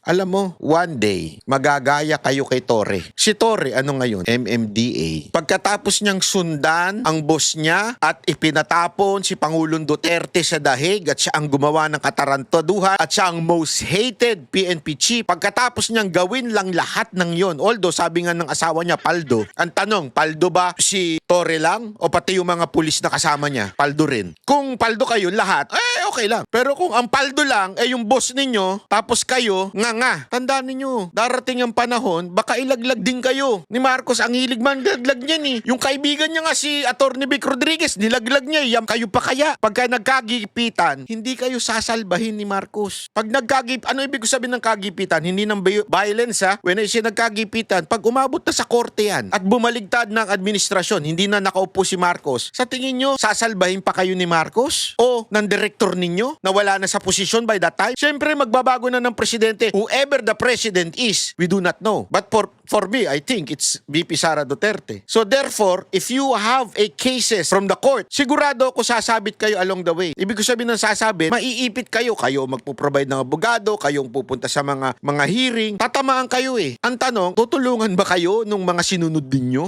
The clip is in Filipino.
Alam mo, one day, magagaya kayo kay Torre. Si Torre, ano ngayon? MMDA. Pagkatapos niyang sundan ang boss niya at ipinatapon si Pangulong Duterte sa dahig at siya ang gumawa ng katarantaduhan at siya ang most hated PNP chief. Pagkatapos niyang gawin lang lahat ng yon, although sabi nga ng asawa niya, Paldo. Ang tanong, Paldo ba si Torre lang o pati yung mga pulis na kasama niya? Paldo rin. Kung Paldo kayo lahat, okay lang. Pero kung ang Paldo lang, yung boss ninyo, tapos kayo, nga. Tandaan ninyo, darating ang panahon, baka ilaglag din kayo. Ni Marcos, ang hilig man laglag niyan eh. Yung kaibigan niya nga si Atty. Vic Rodriguez, nilaglag niya eh. Kayo pa kaya? Pagka nagkagipitan, hindi kayo sasalbahin ni Marcos. Pag ano ibig sabihin ng kagipitan? Hindi ng violence ha. When I say nagkagipitan, pag umabot na sa korte yan at bumaligtad ng administrasyon, hindi na nakaupo si Marcos, sa tingin nyo, sasalbahin pa kayo ni Marcos? O ng direktor ninyo na wala na sa posisyon by that time? Siyempre, magbabago na ng presidente. Whoever the president is, we do not know. But for me, I think it's VP Sara Duterte. So therefore, if you have a cases from the court, sigurado ako sasabit kayo along the way. Ibig sabihin ng sasabit, maiipit kayo. Kayo magpo-provide ng abogado, kayong pupunta sa mga hearing, tatamaan kayo eh. Ang tanong, tutulungan ba kayo nung mga sinunod ninyo?